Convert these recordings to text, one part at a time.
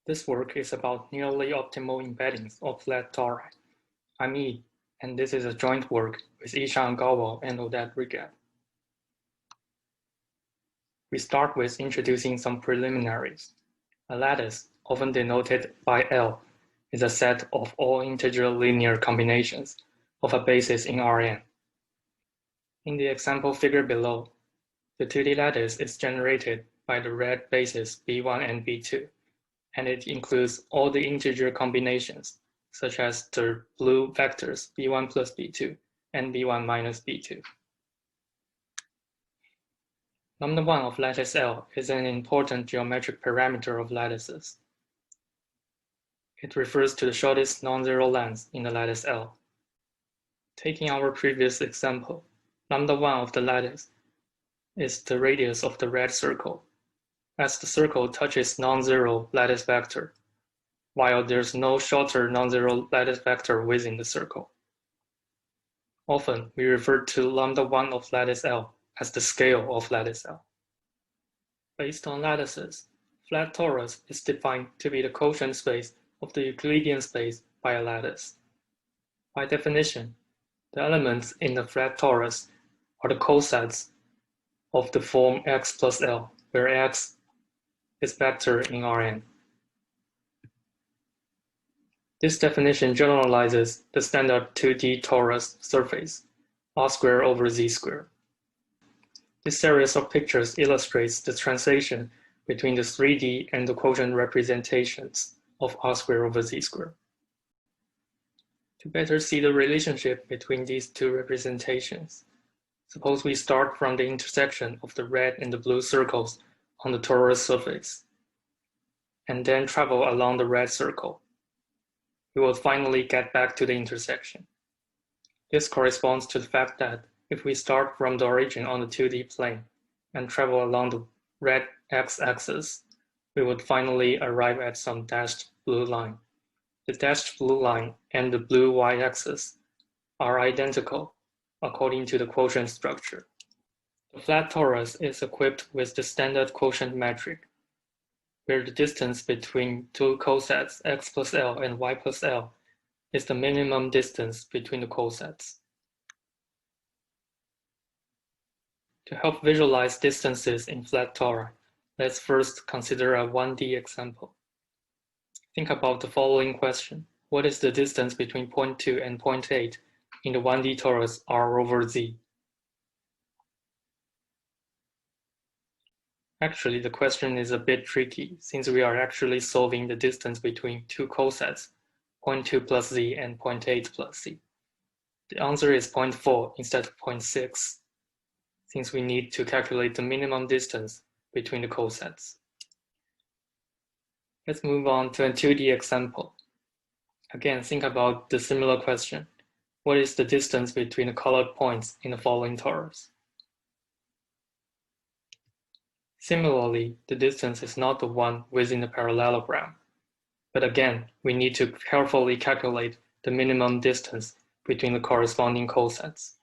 This work is about nearly optimal embeddings of flat tori. I'm Yi, and this is a joint work with Ishan Galwal and Odette Rigat. We start with introducing some preliminaries. A lattice, often denoted by L, is a set of all integer linear combinations of a basis in Rn. In the example figure below, the 2D lattice is generated by the red basis B1 and B2, and it includes all the integer combinations, such as the blue vectors B1 plus B2 and B1 minus B2. Lambda 1 of lattice L is an important geometric parameter of lattices. It refers to the shortest non-zero length in the lattice L. Taking our previous example, lambda 1 of the lattice is the radius of the red circle, as the circle touches non-zero lattice vector, while there's no shorter non-zero lattice vector within the circle. Often, we refer to lambda 1 of lattice L as the scale of lattice L. Based on lattices, flat torus is defined to be the quotient space of the Euclidean space by a lattice. By definition, the elements in the flat torus are the cosets of the form x plus L, where x is vector in Rn. This definition generalizes the standard 2D torus surface, R squared over Z squared. This series of pictures illustrates the translation between the 3D and the quotient representations of R squared over Z squared. To better see the relationship between these two representations, suppose we start from the intersection of the red and the blue circles on the torus surface, and then travel along the red circle. We will finally get back to the intersection. This corresponds to the fact that if we start from the origin on the 2D plane and travel along the red x-axis, we would finally arrive at some dashed blue line. The dashed blue line and the blue y-axis are identical according to the quotient structure. The flat torus is equipped with the standard quotient metric, where the distance between two cosets x plus L and y plus L is the minimum distance between the cosets. To help visualize distances in flat tori, let's first consider a 1D example. Think about the following question. What is the distance between point 2 and point 8 in the 1D torus R over Z? Actually, the question is a bit tricky since we are actually solving the distance between two cosets, point 2 plus Z and point 8 plus Z. The answer is 0.4 instead of 0.6, since we need to calculate the minimum distance between the cosets. Let's move on to a 2D example. Again, think about the similar question. What is the distance between the colored points in the following torus? Similarly, the distance is not the one within the parallelogram. But again, we need to carefully calculate the minimum distance between the corresponding cosets.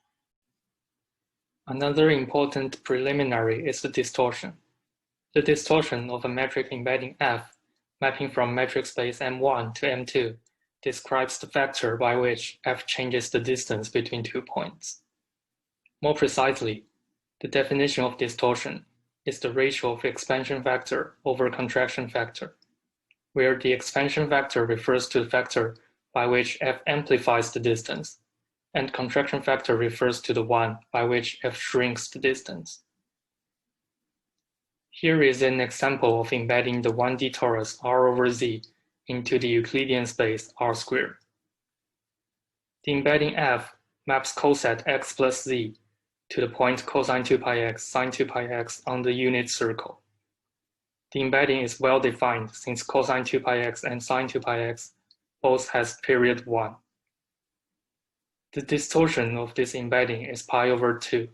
Another important preliminary is the distortion. The distortion of a metric embedding F, mapping from metric space M1 to M2, describes the factor by which F changes the distance between 2 points. More precisely, the definition of distortion is the ratio of expansion factor over contraction factor, where the expansion factor refers to the factor by which F amplifies the distance, and contraction factor refers to the one by which F shrinks the distance. Here is an example of embedding the 1D torus R over Z into the Euclidean space R squared. The embedding F maps coset x plus Z to the point cosine 2 pi x, sine 2 pi x on the unit circle. The embedding is well defined since cosine 2 pi x and sine 2 pi x both has period 1. The distortion of this embedding is pi over 2,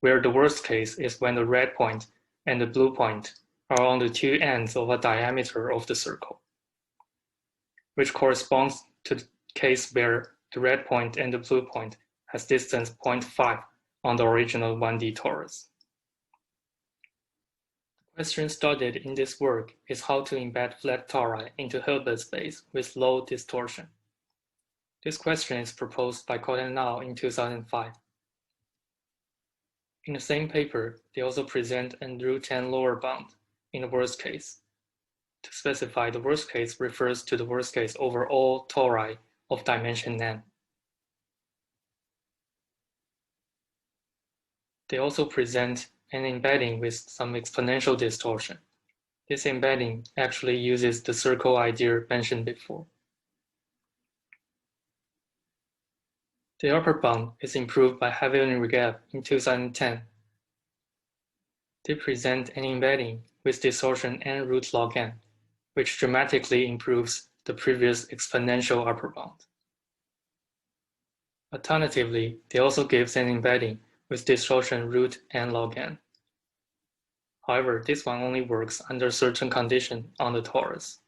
where the worst case is when the red point and the blue point are on the two ends of a diameter of the circle, which corresponds to the case where the red point and the blue point has distance 0.5 on the original 1D torus. Question studied in this work is how to embed flat tori into Hilbert space with low distortion. This question is proposed by Cont and Now in 2005. In the same paper, they also present a root 10 lower bound in the worst case. To specify, the worst case refers to the worst case over all tori of dimension n. They also present an embedding with some exponential distortion. This embedding actually uses the circle idea mentioned before. The upper bound is improved by Havil and Regab in 2010. They present an embedding with distortion n root log n, which dramatically improves the previous exponential upper bound. Alternatively, they also give an embedding with distortion root n log n. However, this one only works under certain conditions on the torus.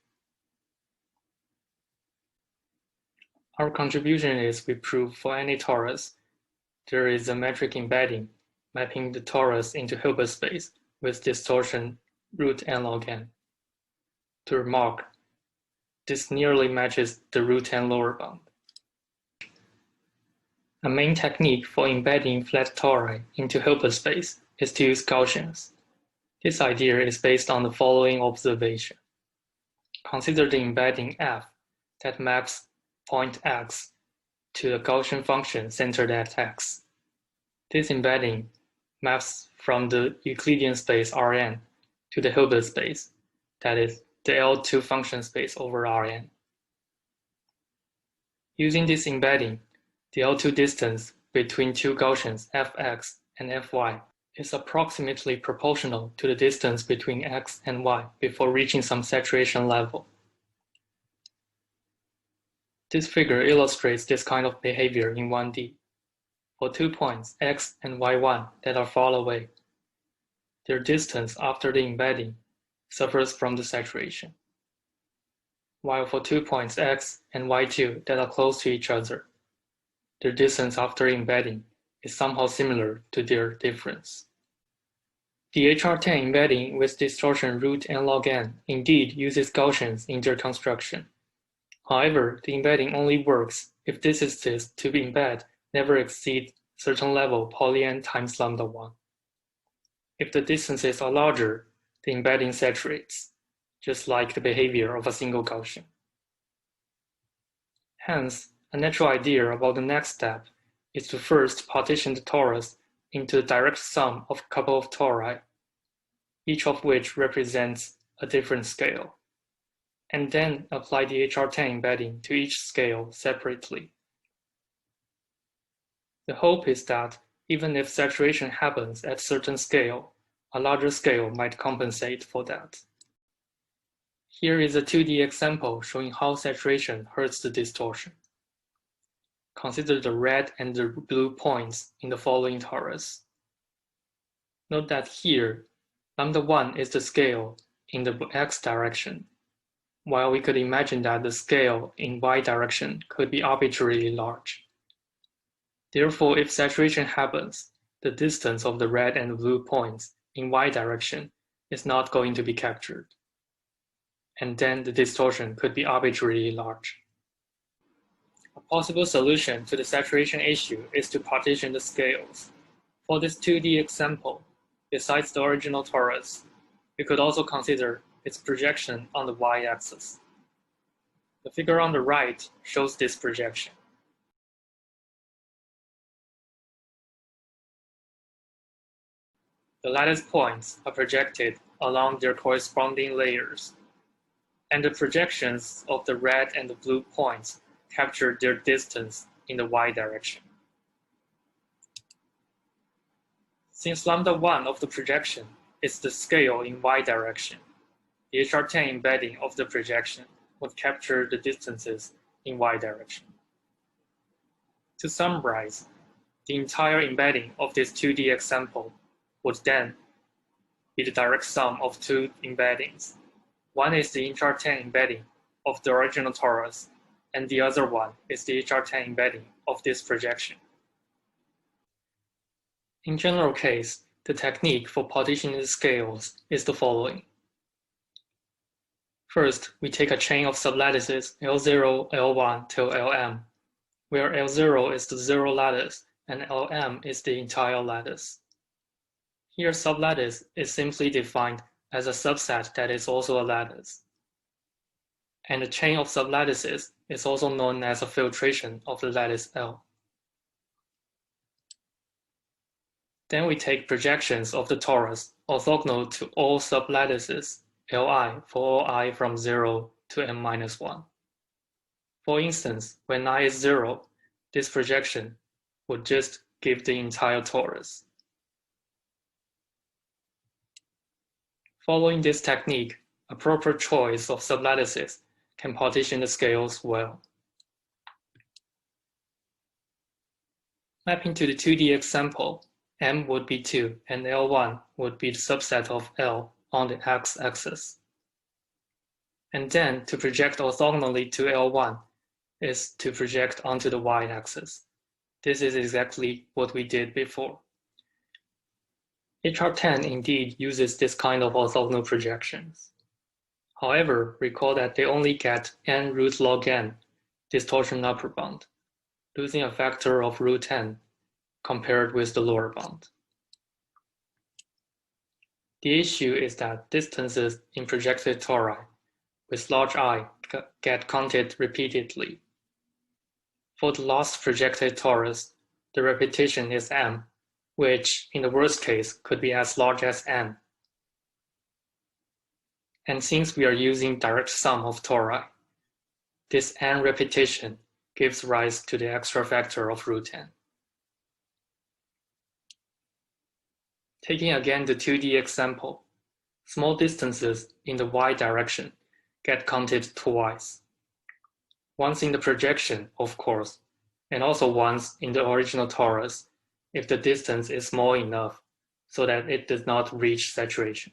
Our contribution is we prove for any torus, there is a metric embedding mapping the torus into Hilbert space with distortion root n log n. To remark, this nearly matches the root n lower bound. A main technique for embedding flat tori into Hilbert space is to use Gaussians. This idea is based on the following observation. Consider the embedding f that maps point x to a Gaussian function centered at x. This embedding maps from the Euclidean space Rn to the Hilbert space, that is, the L2 function space over Rn. Using this embedding, the L2 distance between two Gaussians fx and fy is approximately proportional to the distance between x and y before reaching some saturation level. This figure illustrates this kind of behavior in 1D. For 2 points x and y1 that are far away, their distance after the embedding suffers from the saturation. While for 2 points x and y2 that are close to each other, their distance after embedding is somehow similar to their difference. The HR10 embedding with distortion root n log n indeed uses Gaussians in their construction. However, the embedding only works if distances to be embed never exceed certain level poly n times lambda 1. If the distances are larger, the embedding saturates, just like the behavior of a single Gaussian. Hence, a natural idea about the next step is to first partition the torus into the direct sum of a couple of tori, each of which represents a different scale, and then apply the HR10 embedding to each scale separately. The hope is that even if saturation happens at a certain scale, a larger scale might compensate for that. Here is a 2D example showing how saturation hurts the distortion. Consider the red and the blue points in the following torus. Note that here, lambda 1 is the scale in the x direction, while we could imagine that the scale in y direction could be arbitrarily large. Therefore, if saturation happens, the distance of the red and blue points in y direction is not going to be captured, and then the distortion could be arbitrarily large. A possible solution to the saturation issue is to partition the scales. For this 2D example, besides the original torus, we could also consider its projection on the y-axis. The figure on the right shows this projection. The lattice points are projected along their corresponding layers, and the projections of the red and the blue points capture their distance in the y direction. Since lambda 1 of the projection is the scale in y direction, the HR10 embedding of the projection would capture the distances in y direction. To summarize, the entire embedding of this 2D example would then be the direct sum of two embeddings. One is the HR10 embedding of the original torus, and the other one is the HR10 embedding of this projection. In general case, the technique for partitioning the scales is the following. First, we take a chain of sublattices L0, L1 till Lm, where L0 is the zero lattice and Lm is the entire lattice. Here, sublattice is simply defined as a subset that is also a lattice. And the chain of sublattices is also known as a filtration of the lattice L. Then we take projections of the torus orthogonal to all sublattices Li for all I from 0 to n-1. For instance, when I is 0, this projection would just give the entire torus. Following this technique, a proper choice of sublattices can partition the scales well. Mapping to the 2D example, M would be 2 and L1 would be the subset of L on the x-axis. And then to project orthogonally to L1 is to project onto the y-axis. This is exactly what we did before. HR10 indeed uses this kind of orthogonal projections. However, recall that they only get n root log n distortion upper bound, losing a factor of root n compared with the lower bound. The issue is that distances in projected tori with large I get counted repeatedly. For the last projected torus, the repetition is m, which in the worst case could be as large as n. And since we are using direct sum of tori, this n repetition gives rise to the extra factor of root n. Taking again the 2D example, small distances in the y direction get counted twice. Once in the projection, of course, and also once in the original torus if the distance is small enough so that it does not reach saturation.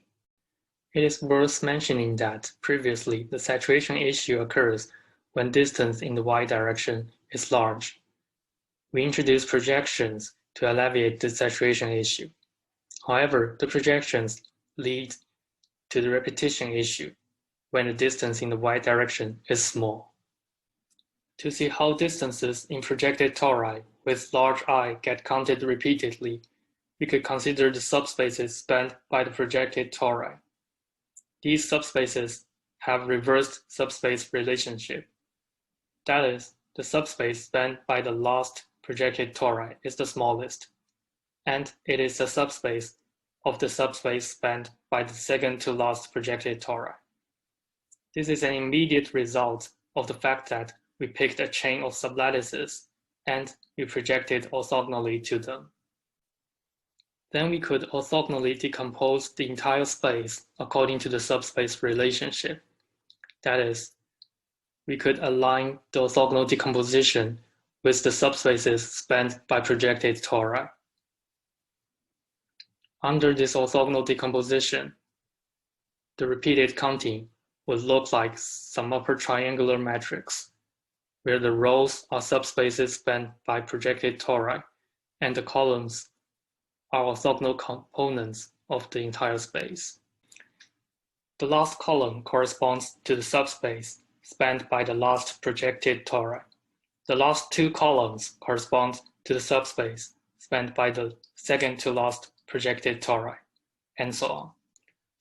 It is worth mentioning that previously the saturation issue occurs when distance in the y direction is large. We introduce projections to alleviate the saturation issue. However, the projections lead to the repetition issue when the distance in the y direction is small. To see how distances in projected tori with large I get counted repeatedly, we could consider the subspaces spanned by the projected tori. These subspaces have reversed subspace relationship. That is, the subspace spanned by the last projected tori is the smallest, and it is a subspace of the subspace spanned by the second to last projected tori. This is an immediate result of the fact that we picked a chain of sublattices and we projected orthogonally to them. Then we could orthogonally decompose the entire space according to the subspace relationship. That is, we could align the orthogonal decomposition with the subspaces spanned by projected tori. Under this orthogonal decomposition, the repeated counting would look like some upper triangular matrix, where the rows are subspaces spanned by projected tori, and the columns are orthogonal components of the entire space. The last column corresponds to the subspace spanned by the last projected tori. The last two columns correspond to the subspace spanned by the second to last projected tori, and so on.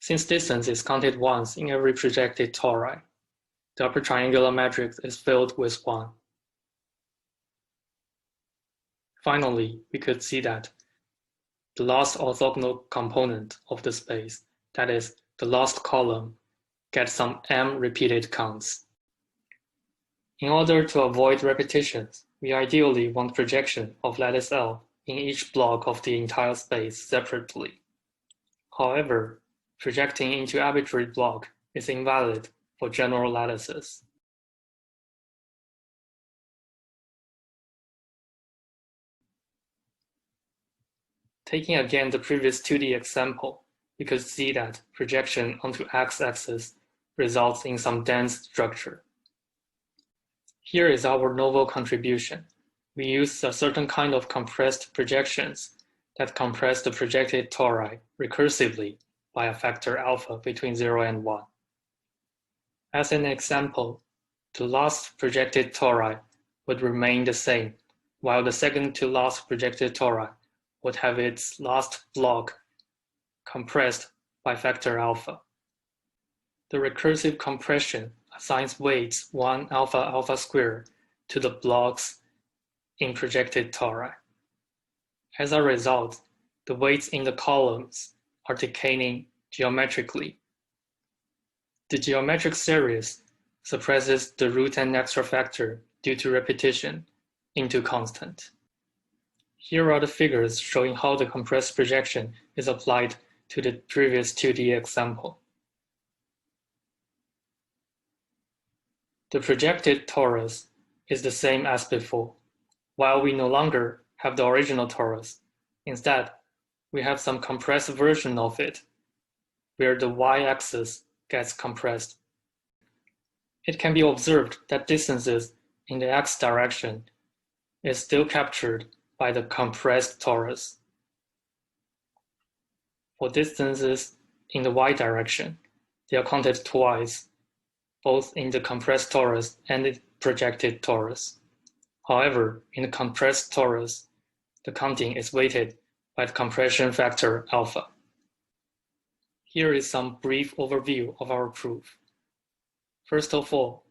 Since distance is counted once in every projected tori, the upper triangular matrix is filled with 1. Finally, we could see that the last orthogonal component of the space, that is, the last column, gets some m repeated counts. In order to avoid repetitions, we ideally want projection of lattice L in each block of the entire space separately. However, projecting into arbitrary block is invalid for general lattices. Taking again the previous 2D example, we could see that projection onto x-axis results in some dense structure. Here is our novel contribution. We use a certain kind of compressed projections that compress the projected tori recursively by a factor alpha between 0 and 1. As an example, the last projected tori would remain the same, while the second to last projected tori would have its last block compressed by factor alpha. The recursive compression assigns weights 1 alpha alpha squared to the blocks in projected tori. As a result, the weights in the columns are decaying geometrically. The geometric series suppresses the root n extra factor due to repetition into constant. Here are the figures showing how the compressed projection is applied to the previous 2D example. The projected torus is the same as before, while we no longer have the original torus. Instead, we have some compressed version of it, where the y-axis gets compressed. It can be observed that distances in the x direction is still captured by the compressed torus. For distances in the y direction, they are counted twice, both in the compressed torus and the projected torus. However, in the compressed torus, the counting is weighted by the compression factor alpha. Here is some brief overview of our proof. First of all,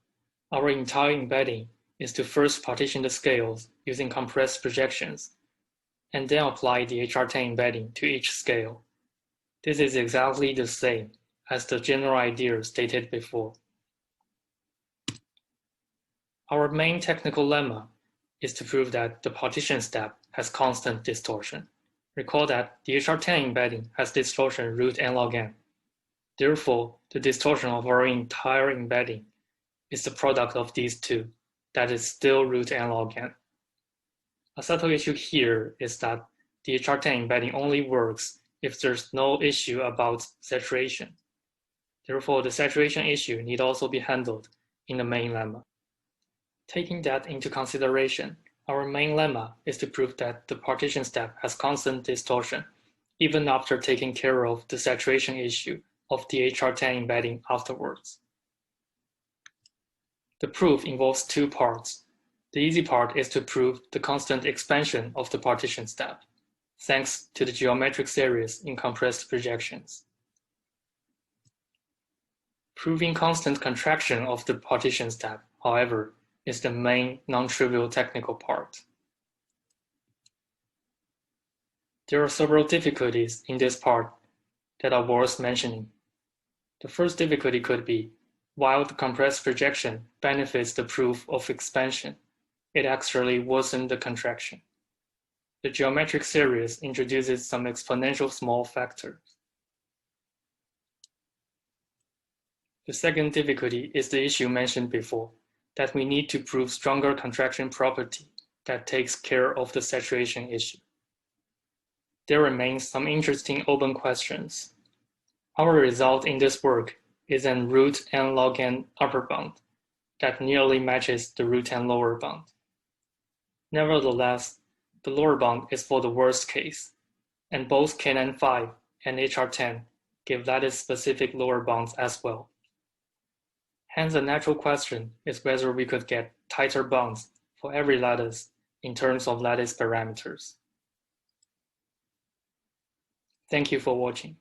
our entire embedding is to first partition the scales using compressed projections, and then apply the HR10 embedding to each scale. This is exactly the same as the general idea stated before. Our main technical lemma is to prove that the partition step has constant distortion. Recall that the HR10 embedding has distortion root n log n. Therefore, the distortion of our entire embedding is the product of these two, that is still root n log n. A subtle issue here is that the HR10 embedding only works if there's no issue about saturation. Therefore, the saturation issue need also be handled in the main lemma. Taking that into consideration, our main lemma is to prove that the partition step has constant distortion, even after taking care of the saturation issue of the HR10 embedding afterwards. The proof involves two parts. The easy part is to prove the constant expansion of the partition step, thanks to the geometric series in compressed projections. Proving constant contraction of the partition step, however, is the main non-trivial technical part. There are several difficulties in this part that are worth mentioning. The first difficulty could be, while the compressed projection benefits the proof of expansion, it actually worsens the contraction. The geometric series introduces some exponential small factors. The second difficulty is the issue mentioned before, that we need to prove stronger contraction property that takes care of the saturation issue. There remains some interesting open questions. Our result in this work is an root n log n upper bound that nearly matches the root n lower bound. Nevertheless, the lower bound is for the worst case, and both KN5 and HR10 give lattice-specific lower bounds as well. Hence, the natural question is whether we could get tighter bounds for every lattice in terms of lattice parameters. Thank you for watching.